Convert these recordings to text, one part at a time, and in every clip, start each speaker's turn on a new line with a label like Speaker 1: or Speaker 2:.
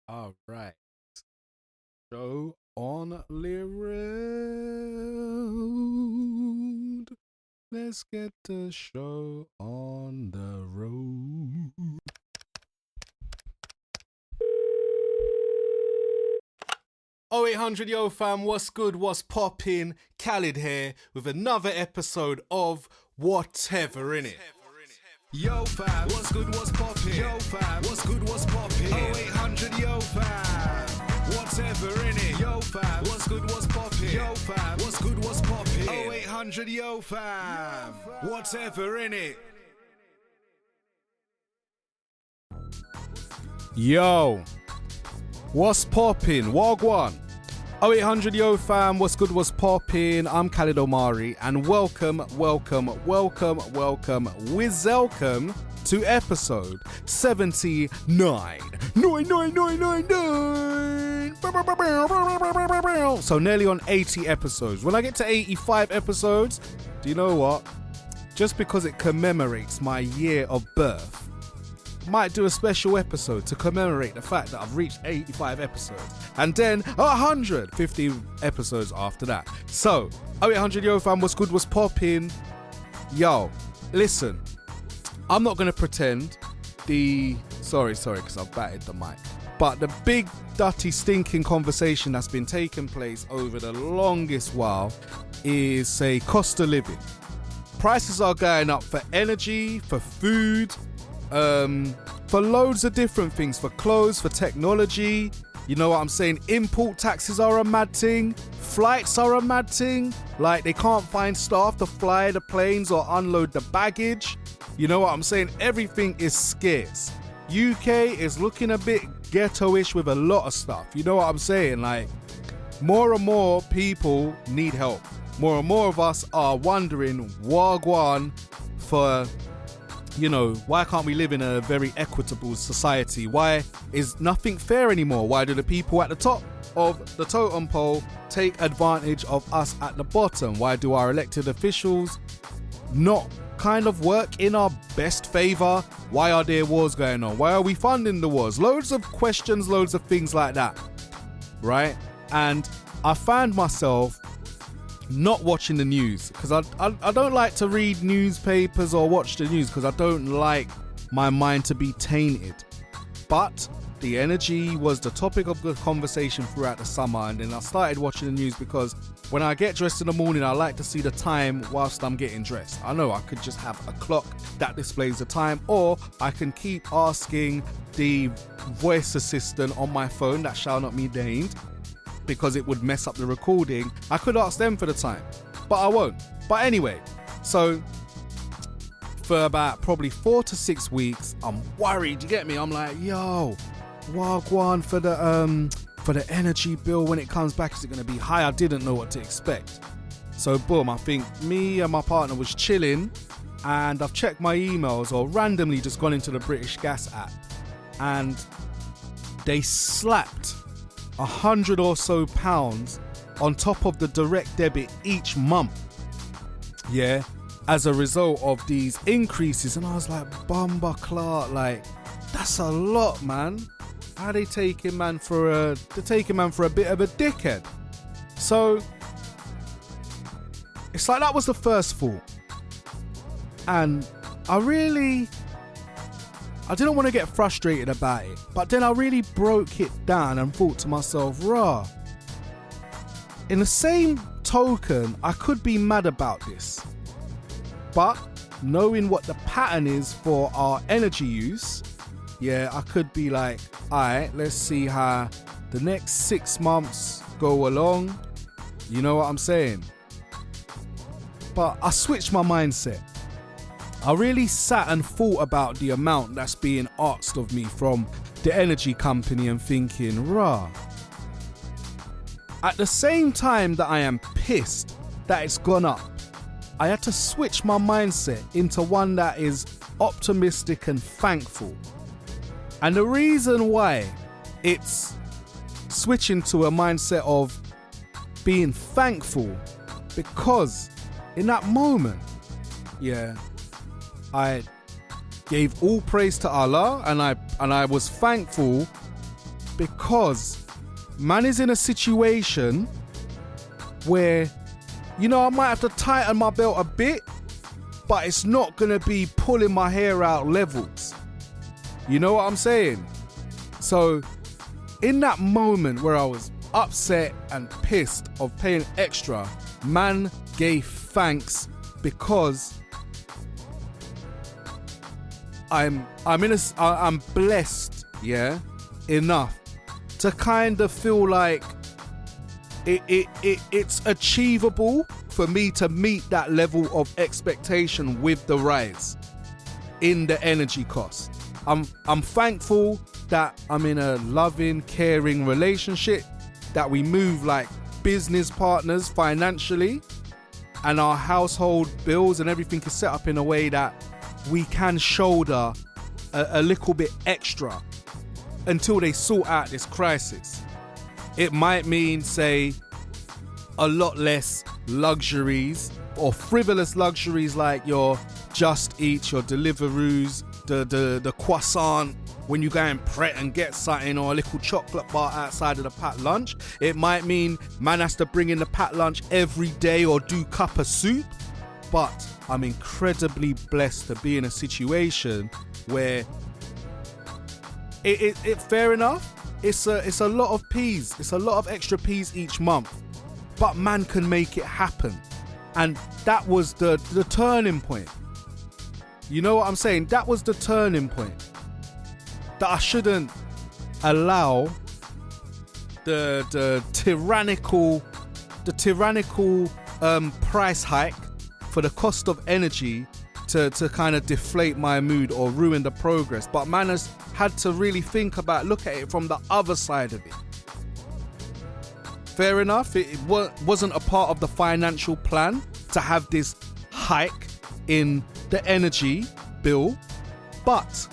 Speaker 1: All right. Show on the road. Let's get the show on the road. 0800 Yo fam, what's good, what's poppin'? Khalid here with another episode of Whatever In It.
Speaker 2: Yo fam, what's good, what's poppin'? Yo fam, what's good, what's poppin'? 0800 yo fam, whatever in it? Yo fam, what's good, what's poppin'? Yo fam, what's good, what's poppin'? 0800 yo fam, whatever in it?
Speaker 1: Yo, what's poppin'? Wagwan. 0800 Yo fam, what's good, what's poppin'? I'm Khalid Omari and welcome to episode 79. 9. So nearly on 80 episodes. When I get to 85 episodes, do you know what? Just because it commemorates my year of birth, might do a special episode to commemorate the fact that I've reached 85 episodes. And then 150 episodes after that. So, 0800 Yo fam, what's good, what's poppin'? Yo, listen, I'm not going to pretend sorry, because I've batted the mic. But the big, dirty, stinking conversation that's been taking place over the longest while is, say, cost of living. Prices are going up for energy, for food, for loads of different things, for clothes, for technology. You know what I'm saying? Import taxes are a mad thing. Flights are a mad thing. Like, they can't find staff to fly the planes or unload the baggage. You know what I'm saying? Everything is scarce. UK is looking a bit ghetto-ish with a lot of stuff. You know what I'm saying? Like, more and more people need help. More and more of us are wondering, wagwan, for, you know, why can't we live in a very equitable society? Why is nothing fair anymore? Why do the people at the top of the totem pole take advantage of us at the bottom? Why do our elected officials not kind of work in our best favor? Why are there wars going on? Why are we funding the wars? Loads of questions, loads of things like that, right? And I found myself not watching the news because I don't like to read newspapers or watch the news because I don't like my mind to be tainted. But the energy was the topic of the conversation throughout the summer, and then I started watching the news because when I get dressed in the morning, I like to see the time whilst I'm getting dressed. I know I could just have a clock that displays the time, or I can keep asking the voice assistant on my phone that shall not be named, because it would mess up the recording. I could ask them for the time, but I won't. But anyway, so for about probably 4 to 6 weeks, I'm worried, you get me? I'm like, yo, wagwan for the energy bill when it comes back, is it going to be high? I didn't know what to expect. So boom, I think me and my partner was chilling and I've checked my emails or randomly just gone into the British Gas app and they slapped £100 or so on top of the direct debit each month, yeah, as a result of these increases. And I was like, Bumba Clark, like, that's a lot, man. How they taking man for a bit of a dickhead. So it's like that was the first thought, and I didn't want to get frustrated about it, but then I really broke it down and thought to myself, rah, in the same token, I could be mad about this, but knowing what the pattern is for our energy use, yeah, I could be like, alright, let's see how the next 6 months go along. You know what I'm saying? But I switched my mindset. I really sat and thought about the amount that's being asked of me from the energy company and thinking, rah, at the same time that I am pissed that it's gone up, I had to switch my mindset into one that is optimistic and thankful. And the reason why it's switching to a mindset of being thankful, because in that moment, yeah, I gave all praise to Allah and I was thankful because man is in a situation where, you know, I might have to tighten my belt a bit, but it's not going to be pulling my hair out levels. You know what I'm saying? So in that moment where I was upset and pissed of paying extra, man gave thanks because I'm blessed, yeah, enough to kind of feel like it's achievable for me to meet that level of expectation with the rise in the energy cost. I'm thankful that I'm in a loving, caring relationship, that we move like business partners financially, and our household bills and everything is set up in a way that we can shoulder a little bit extra until they sort out this crisis. It might mean, say, a lot less luxuries or frivolous luxuries like your Just Eat, your Deliveroos, the croissant when you go and Pret and get something, or a little chocolate bar outside of the packed lunch. It might mean man has to bring in the packed lunch every day or do cup of soup. But I'm incredibly blessed to be in a situation where it fair enough, it's a lot of peas, it's a lot of extra peas each month, but man can make it happen. And that was the turning point. You know what I'm saying? That was the turning point. That I shouldn't allow the tyrannical price hike for the cost of energy to kind of deflate my mood or ruin the progress. But man has had to really think about, look at it from the other side of it. Fair enough, it wasn't a part of the financial plan to have this hike in the energy bill, but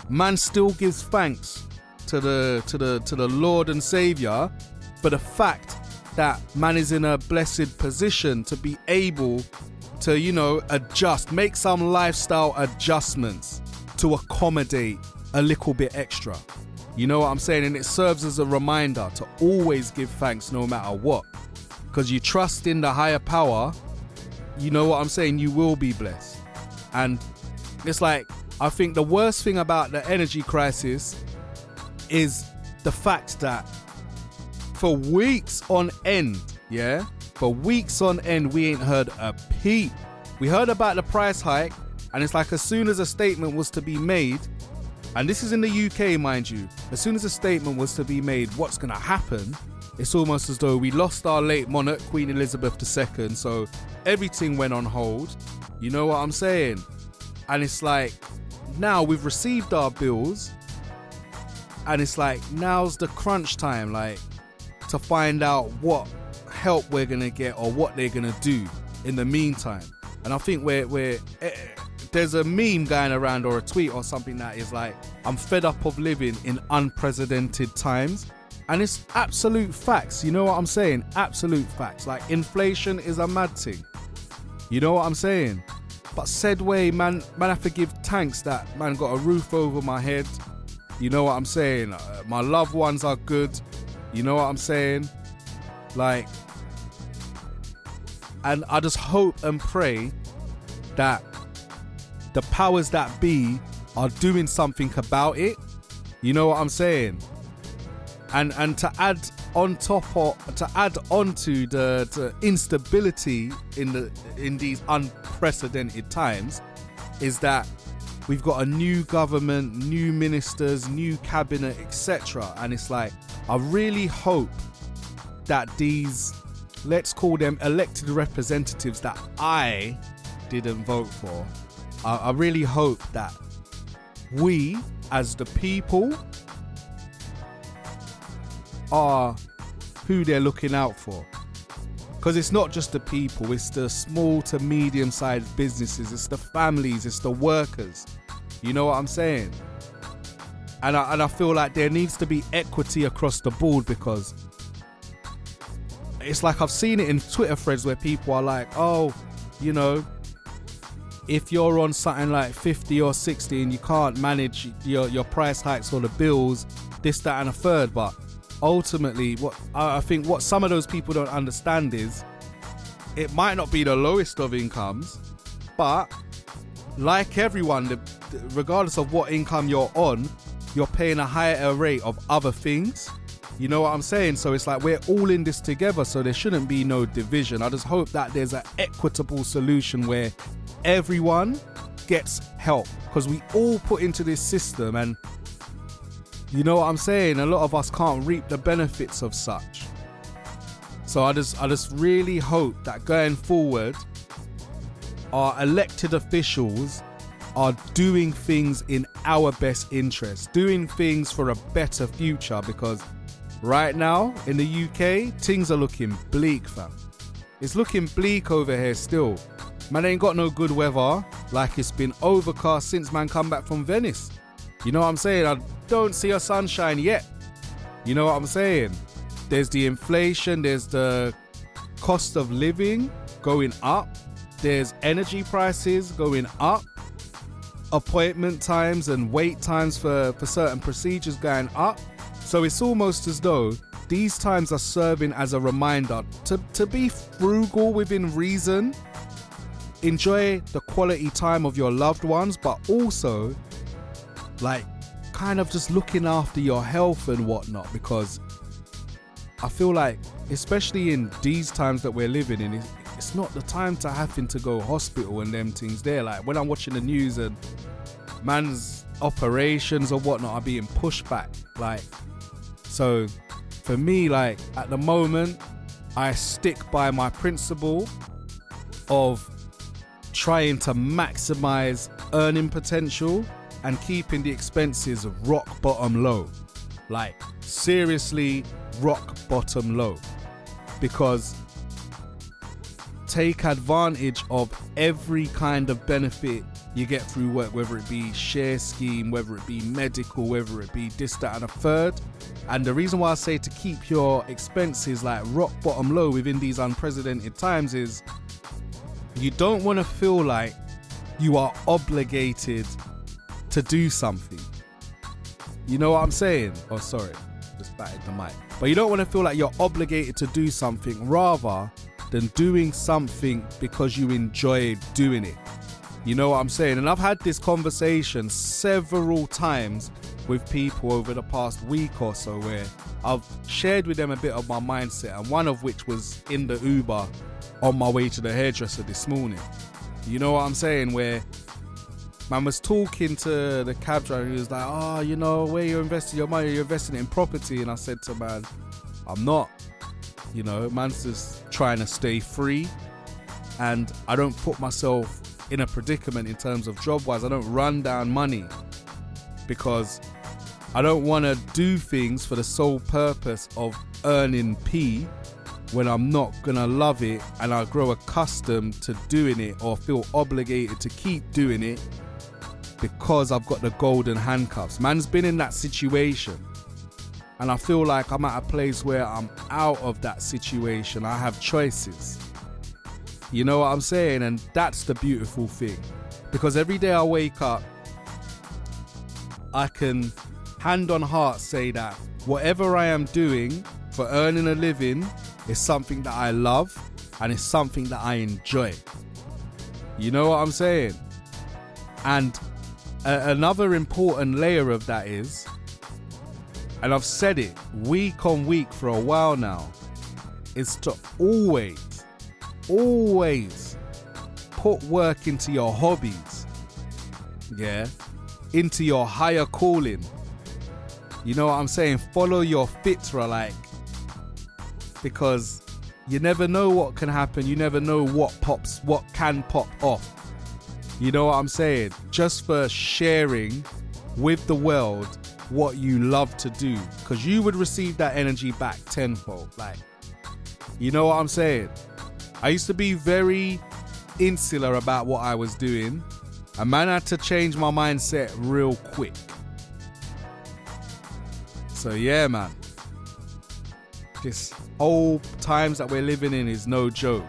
Speaker 1: man still gives thanks to the Lord and Savior for the fact that man is in a blessed position to be able to, you know, adjust, make some lifestyle adjustments to accommodate a little bit extra. You know what I'm saying? And it serves as a reminder to always give thanks no matter what, because you trust in the higher power. You know what I'm saying? You will be blessed. And it's like, I think the worst thing about the energy crisis is the fact that for weeks on end, we ain't heard a peep. We heard about the price hike, and it's like as soon as a statement was to be made, and this is in the UK, mind you, as soon as a statement was to be made, what's going to happen, it's almost as though we lost our late monarch, Queen Elizabeth II, so everything went on hold. You know what I'm saying? And it's like, now we've received our bills, and it's like, now's the crunch time, like, to find out what help we're going to get or what they're going to do in the meantime. And I think there's a meme going around or a tweet or something that is like, I'm fed up of living in unprecedented times. And it's absolute facts. You know what I'm saying? Absolute facts. Like, inflation is a mad thing. You know what I'm saying? But said way, man have to give thanks that man got a roof over my head. You know what I'm saying? My loved ones are good. You know what I'm saying? Like, and I just hope and pray that the powers that be are doing something about it. You know what I'm saying? And to add on top, or to add on to the instability in these unprecedented times, is that we've got a new government, new ministers, new cabinet, etc. And it's like, I really hope that these, let's call them elected representatives that I didn't vote for, I really hope that we as the people are who they're looking out for. Because it's not just the people, it's the small to medium sized businesses, it's the families, it's the workers. You know what I'm saying? And I feel like there needs to be equity across the board, because it's like I've seen it in Twitter threads where people are like, oh, you know, if you're on something like 50 or 60 and you can't manage your price hikes or the bills, this, that and a third. But ultimately, what I think what some of those people don't understand is it might not be the lowest of incomes, but like everyone, regardless of what income you're on, you're paying a higher rate of other things. You know what I'm saying? So it's like we're all in this together, so there shouldn't be no division. I just hope that there's an equitable solution where everyone gets help, because we all put into this system, and you know what I'm saying? A lot of us can't reap the benefits of such. So I just really hope that going forward, our elected officials are doing things in our best interest, doing things for a better future, because right now in the UK, things are looking bleak, fam. It's looking bleak over here still. Man ain't got no good weather, like it's been overcast since man come back from Venice. You know what I'm saying? I don't see a sunshine yet. You know what I'm saying? There's the inflation, there's the cost of living going up, there's energy prices going up, appointment times and wait times for certain procedures going up. So it's almost as though these times are serving as a reminder to be frugal within reason, enjoy the quality time of your loved ones, but also like kind of just looking after your health and whatnot, because I feel like, especially in these times that we're living in, it's not the time to having to go hospital and them things there. Like when I'm watching the news and man's operations or whatnot are being pushed back, like, so for me, like at the moment, I stick by my principle of trying to maximize earning potential and keeping the expenses rock bottom low. Like seriously rock bottom low, because take advantage of every kind of benefit you get through work, whether it be share scheme, whether it be medical, whether it be this, that and a third. And the reason why I say to keep your expenses like rock bottom low within these unprecedented times is you don't want to feel like you are obligated to do something. You know what I'm saying? Oh, sorry, just batted the mic. But you don't want to feel like you're obligated to do something rather than doing something because you enjoy doing it. You know what I'm saying? And I've had this conversation several times with people over the past week or so, where I've shared with them a bit of my mindset, and one of which was in the Uber on my way to the hairdresser this morning. You know what I'm saying? Where man was talking to the cab driver, he was like, oh, you know, where you're investing your money, you're investing it in property. And I said to man, I'm not. You know, man's just trying to stay free, and I don't put myself in a predicament in terms of job wise. I don't run down money because I don't want to do things for the sole purpose of earning P when I'm not gonna love it, and I grow accustomed to doing it or feel obligated to keep doing it because I've got the golden handcuffs. Man's been in that situation, and I feel like I'm at a place where I'm out of that situation. I have choices. You know what I'm saying? And that's the beautiful thing. Because every day I wake up, I can hand on heart say that whatever I am doing for earning a living is something that I love and it's something that I enjoy. You know what I'm saying? And another important layer of that is, and I've said it week on week for a while now, is to always put work into your hobbies, yeah, into your higher calling. You know what I'm saying? Follow your fitra, like, because you never know what can happen. You never know what can pop off. You know what I'm saying? Just for sharing with the world what you love to do, because you would receive that energy back tenfold. Like, you know what I'm saying? I used to be very insular about what I was doing, and man, I had to change my mindset real quick. So yeah, man, this old times that we're living in is no joke.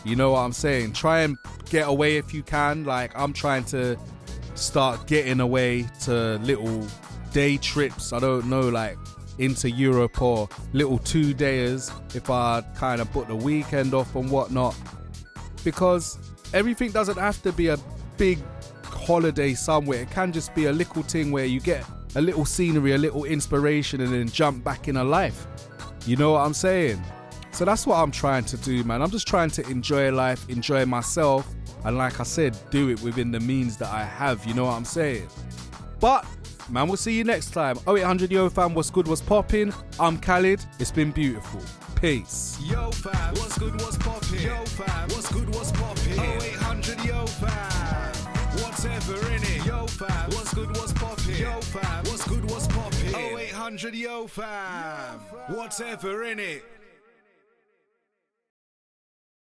Speaker 1: You know what I'm saying? Try and get away if you can. Like, I'm trying to start getting away to little day trips, I don't know, like into Europe, or little 2-dayers if I kind of put the weekend off and whatnot, because everything doesn't have to be a big holiday somewhere. It can just be a little thing where you get a little scenery, a little inspiration, and then jump back in a life. You know what I'm saying? So that's what I'm trying to do, man. I'm just trying to enjoy life, enjoy myself, and like I said, do it within the means that I have. You know what I'm saying? But man, we'll see you next time. 0800 Yo fam, what's good, what's poppin'? I'm Khalid. It's been beautiful. Peace.
Speaker 2: Yo fam, what's good, what's poppin'? Yo fam, what's good, what's poppin'? 0800 Yo fam, whatever innit? Yo fam, what's good, what's poppin'? Yo fam, what's good, what's poppin'? 0800 Yo fam, whatever innit?